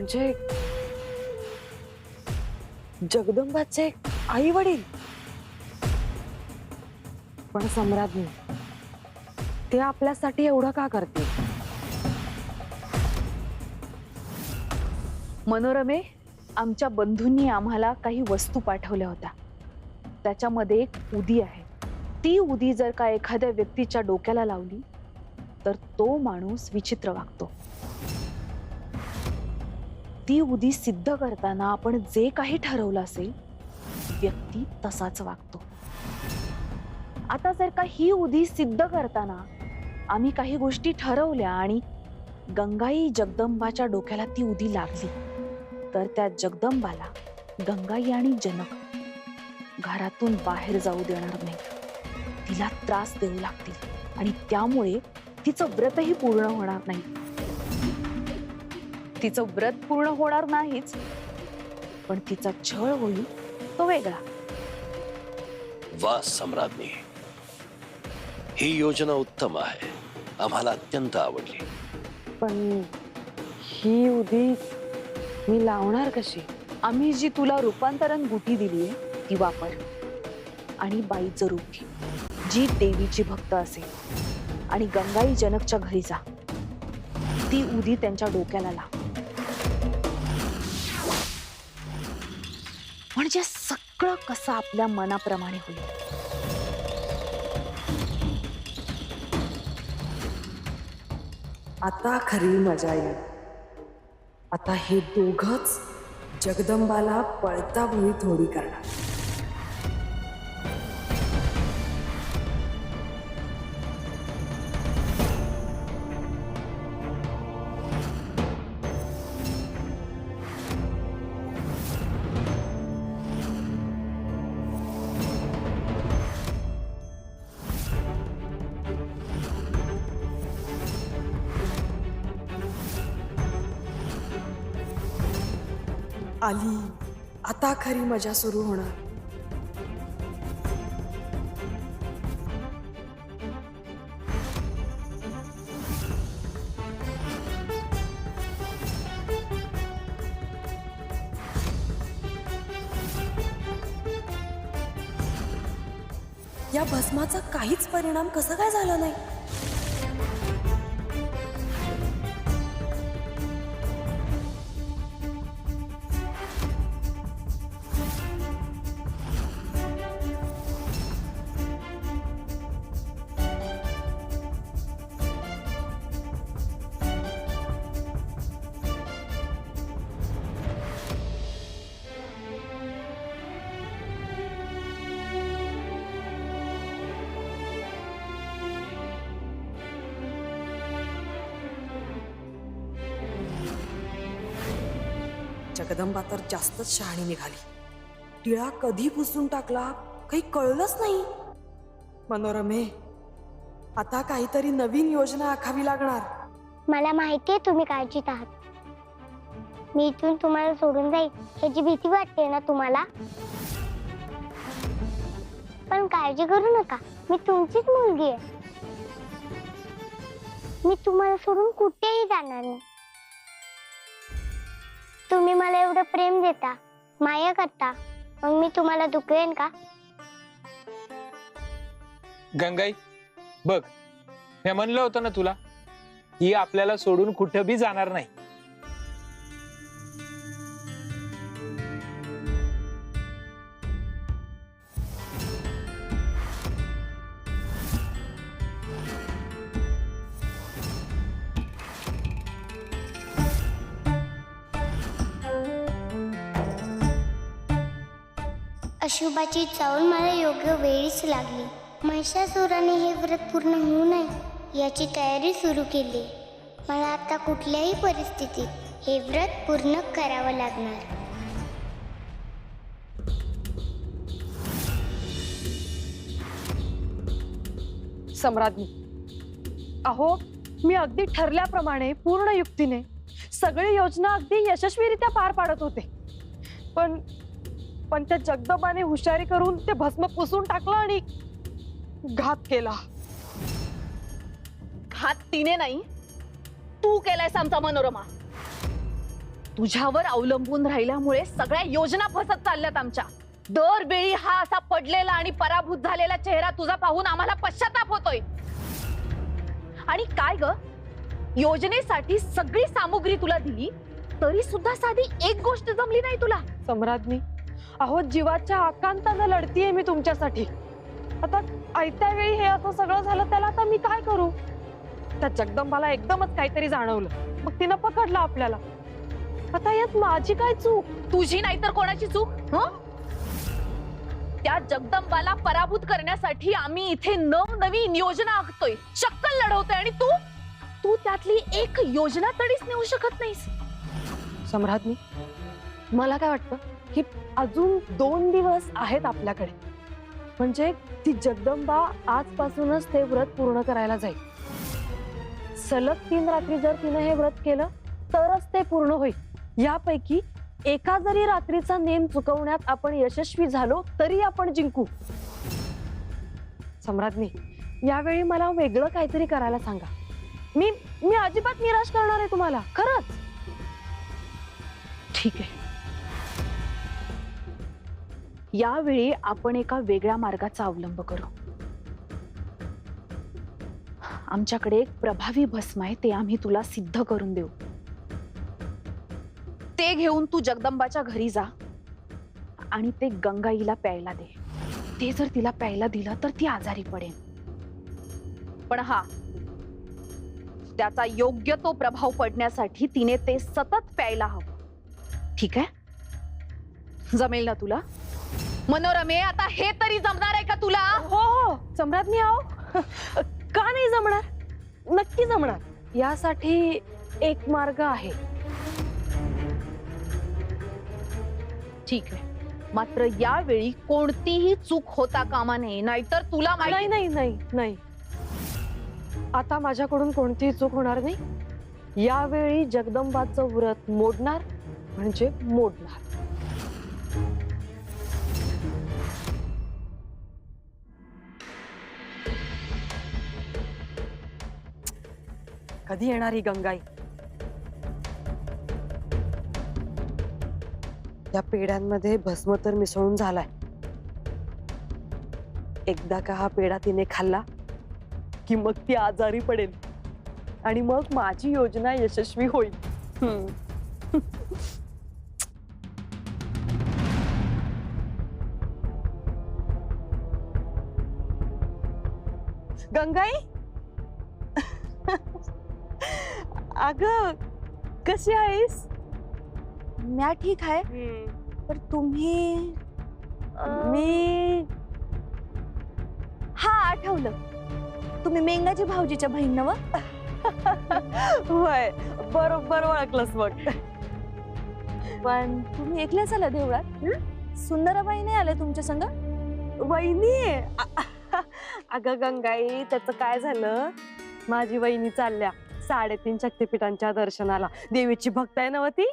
म्हणजे जगदंबाचे आई वडील? पण सम्राज्ञी, ते आपल्यासाठी एवढं का करते? मनोरमे, आमच्या बंधूंनी आम्हाला काही वस्तू पाठवल्या होत्या. त्याच्यामध्ये एक उदी आहे. ती उदी जर का एखाद्या व्यक्तीच्या डोक्याला लावली तर तो माणूस विचित्र वागतो. ती उदी सिद्ध करताना आपण जे काही ठरवलं असेल, व्यक्ती तसाच वागतो. आता जर का ही उदी सिद्ध करताना आम्ही काही गोष्टी ठरवल्या आणि गंगाई जगदंबाच्या डोक्याला ती उदी लागली, तर त्या जगदंबाला गंगाई आणि जनक घरातून बाहेर जाऊ देणार नाही. तिला त्रास देऊ लागतील आणि त्यामुळे तिचं व्रतही पूर्ण होणार नाही. तिचं व्रत पूर्ण होणार नाहीच, पण तिचा छळ होईल तो वेगळा. वा सम्राज्ञी, ही योजना उत्तम आहे. आम्हाला अत्यंत आवडली. पण ही उदी मी लावणार कशी? आम्ही जी तुला रूपांतरण गुटी दिलीये ती वापर आणि बाईचं रूप घे, जी देवीची भक्त असेल, आणि गंगाई जनकच्या घरी जा. ती उदी त्यांच्या डोक्याला लाव. म्हणजे सगळं कसं आपल्या मनाप्रमाणे होईल. आता खरी मजा येईल. आता हे दोघच जगदंबाला पळता भुई थोडी करणार. आली, आता खरी मजा सुरू होणार. या भस्माचा काहीच परिणाम कसा काय झाला नाही? जगदंबा तर जास्तच शहाणी निघाली. टिळा कधी पुसून टाकला काही कळलंच नाही. मनोरमे, आता काहीतरी नवीन योजना आखावी लागणार. मला माहितीये तुम्ही काळजीत आहात. मी इथून तुम्हाला सोडून जाईल ह्याची भीती वाटते ना तुम्हाला? पण काळजी करू नका, मी तुमचीच मुलगी आहे. मी तुम्हाला सोडून कुठेही जाणार नाही. तुम्ही मला एवढं प्रेम देता, माया करता, मग मी तुम्हाला दुखवेन का? गंगाई, बघ, मी म्हणलं होतं ना तुला, ही आपल्याला सोडून कुठं बी जाणार नाही. अशुभाची चावल मला योग्य वेळीच लागली. महिषासुराने हे व्रत पूर्ण होऊ नये याची तयारी सुरू केली. मला आता कुठल्याही परिस्थितीत हे व्रत पूर्ण करावं लागणार. सम्राज्ञी, अहो, मी अगदी ठरल्याप्रमाणे पूर्ण युक्तीने सगळी योजना अगदी यशस्वीरित्या पार पाडत होते. पण त्या जगदंबाने हुशारी करून ते भस्म पुसून टाकलं आणि घात केला. घात तिने नाही, तू केलायस आमचा मनोरमा. तुझ्यावर अवलंबून राहिल्यामुळे सगळ्या योजना फसत चालल्यात आमच्या. दरवेळी हा असा पडलेला आणि पराभूत झालेला चेहरा तुझा पाहून आम्हाला पश्चाताप होतोय. आणि काय ग, योजनेसाठी सगळी सामुग्री तुला दिली तरी सुद्धा साधी एक गोष्ट जमली नाही तुला. सम्राज्ञी, अहो जीवाच्या आकांतानं लढतीये मी तुमच्यासाठी. आता आयत्या वेळी हे असं सगळं झालं, त्याला आता मी काय करू? त्या जगदंबाला एकदमच काहीतरी जाणवलं, मग तिनं पकडलं आपल्याला. आता यात माझी काय चूक? तुझी नाही तर कोणाची चूक? त्या जगदंबाला पराभूत करण्यासाठी आम्ही इथे नवनवीन योजना आखतोय, शक्कल लढवतोय, आणि तू तू त्यातली एक योजना तरीच नेऊ शकत नाहीस. सम्राज्ञी, मला काय वाटतं की अजून 2 दिवस आहेत आपल्याकडे, म्हणजे ती जगदंबा आजपासूनच ते व्रत पूर्ण करायला जाईल. सलग 3 रात्री जर तिने हे व्रत केलं तरच ते पूर्ण होईल. यापैकी एका जरी रात्रीचा नेम चुकवण्यात आपण यशस्वी झालो तरी आपण जिंकू. सम्राज्ञी, यावेळी मला वेगळं काहीतरी करायला सांगा. मी अजिबात निराश करणार आहे तुम्हाला, खरंच. ठीक आहे, यावेळी आपण एका वेगळ्या मार्गाचा अवलंब करू. आमच्याकडे एक प्रभावी भस्म आहे, ते आम्ही तुला सिद्ध करून देऊ. ते घेऊन तू जगदंबाच्या घरी जा आणि ते गंगाईला प्यायला दे. ते जर तिला प्यायला दिलं तर ती आजारी पडेल. पण हा, त्याचा योग्य तो प्रभाव पडण्यासाठी तिने ते सतत प्यायला हवं. ठीक आहे? जमेल ना तुला? मनोरमे, आता हे तरी जमणार आहे का तुला? हो हो सम्राज्ञी, आहो. का नाही जमणार? नक्की जमणार. यासाठी एक मार्ग आहे. ठीक आहे, मात्र यावेळी कोणतीही चूक होता कामा नये, नाहीतर तुला नाही नाही नाही नाही, आता माझ्याकडून कोणतीही चूक होणार नाही. यावेळी जगदंबाचं व्रत मोडणार म्हणजे मोडणार. कधी येणार ही गंगाई? या पेड्यांमध्ये भस्म तर मिसळून झालाय. एकदा का हा पेढा तिने खाल्ला की मग ती आजारी पडेल आणि मग माझी योजना यशस्वी होईल. गंगाई, अगं कशी आहेस? म्या ठीक आहे, पर तुम्ही मी हा आठवलं, तुम्ही मेंगाची भाऊजीच्या बहीण नव? होय, बरोबर ओळखलंस बघ. पण तुम्ही एकल्याच आला देवळात? सुंदराबाई नाही आले तुमच्या संग? वहिनी, अगं गंगाई, त्याचं काय झालं, माझी वहिनी चालल्या 3.5 शक्तिपीठांच्या दर्शनाला. देवीची भक्त आहे ना ती,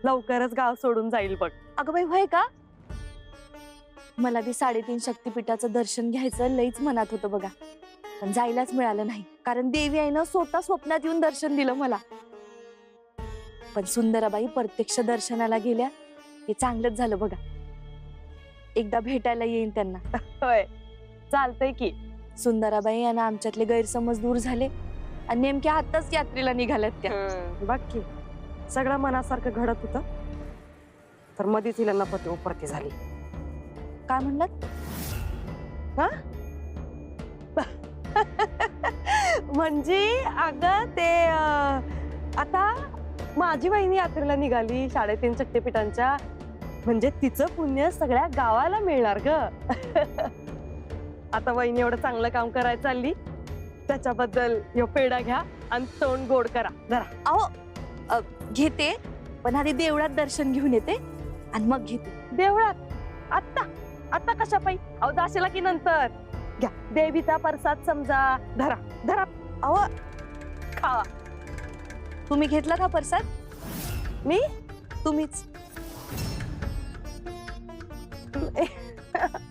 लवकरच गाव सोडून जाईल बघ. अगं बाई, होय का? मला बी 3.5 शक्तिपीठाचं दर्शन घ्यायचं लईच मनात होतं बघा, पण जायलाच मिळालं नाही, कारण देवी आईनं स्वतः स्वप्नात येऊन दर्शन दिलं मला. पण सुंदराबाई प्रत्यक्ष दर्शनाला गेल्या, हे चांगलंच झालं बघा. एकदा भेटायला येईन त्यांना. होय, चालतंय की. सुंदराबाई आणि आमच्यातले गैरसमज दूर झाले आणि नेमक्या आताच यात्रेला निघाल्यात त्या. बघ की, सगळं मनासारखं घडत होतं, तर मधीच हिला नपती उपरती झाली. काय म्हणलात? म्हणजे अगं ते आता माझी वहिनी यात्रेला निघाली 3.5 शक्तिपीठांच्या, म्हणजे तिचं पुण्य सगळ्या गावाला मिळणार ग. आता वहिनी एवढं चांगलं काम करायला चालली, त्याच्याबद्दल ह्यो पेढा घ्या आणि तोंड गोड करा जरा. अहो, घेते, पण आधी देवळात दर्शन घेऊन येते आणि मग घेते. देवळात? आत्ता आता कशा पायी? अहो जाशीला की नंतर. घ्या, देवीचा प्रसाद समजा, धरा धरा. अहो, खावा. तुम्ही घेतला का प्रसाद? मी? तुम्हीच?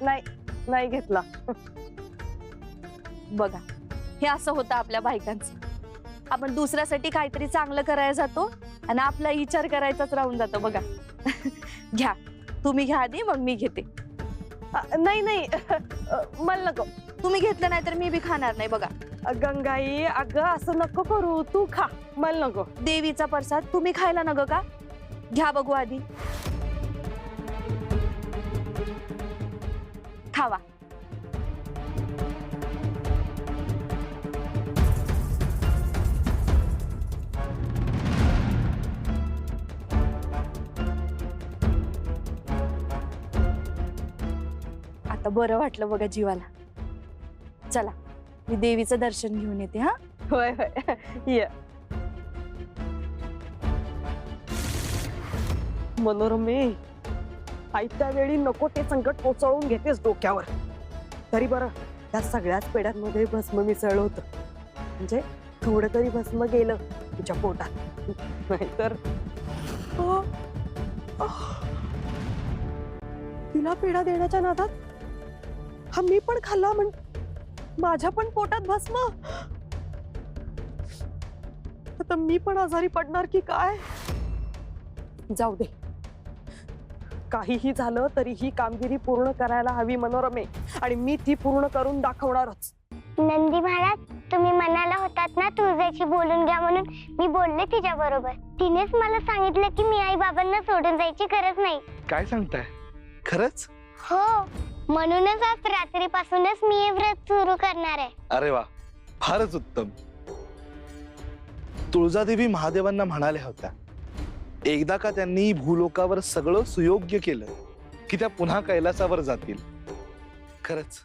नाही, नाही घेतला. बघा, हे असं होतं आपल्या बायकांचं. आपण दुसऱ्यासाठी काहीतरी चांगलं करायला जातो आणि आपला विचार करायचाच राहून जातो बघा. घ्या, तुम्ही घ्या आधी, मग मी घेते. नाही नाही, मला नको. तुम्ही घेतलं नाही तर मी बी खाणार नाही बघा. गंगाई, अगं असं नको करू, तू खा, मला नको. देवीचा प्रसाद तुम्ही खायला नको का? घ्या बघू आधी, खावा. आता बरं वाटलं बघा जीवाला. चला, मी देवीचं दर्शन घेऊन येते. हा, होय होय, ये. मनोरमे, आयत्या वेळी नको ते संकट कोसळून घेतेस डोक्यावर. तरी बरं, त्या सगळ्याच पेढ्यांमध्ये भस्म मिसळलं होतं, म्हणजे थोडं तरी भस्म गेलं तुझ्या पोटात. नाहीतर तिला पेढा देण्याच्या नादात हा मी पण खाल्ला, म्हण माझ्या पण पोटात भस्म. आता मी पण आजारी पडणार की काय? जाऊ दे, काहीही झालं तरी ही कामगिरी पूर्ण करायला हवी मनोरमे, आणि मी ती पूर्ण करून दाखवणारच. नंदी महाराज, तुम्ही म्हणाला होतात ना तुळजाची बोलून घ्या म्हणून. मी बोलले तिच्या बरोबर. तिनेच मला सांगितलं की मी आई बाबांना सोडून जायची गरज नाही. काय सांगताय? खरंच? हो, म्हणूनच आज रात्रीपासूनच मी हे व्रत सुरू करणार आहे. अरे वा, फारच उत्तम. तुळजादेवी महादेवांना म्हणाल्या होत्या, एकदा का त्यांनी भूलोकावर सगळं सुयोग्य केलं की त्या पुन्हा कैलासावर जातील. खरंच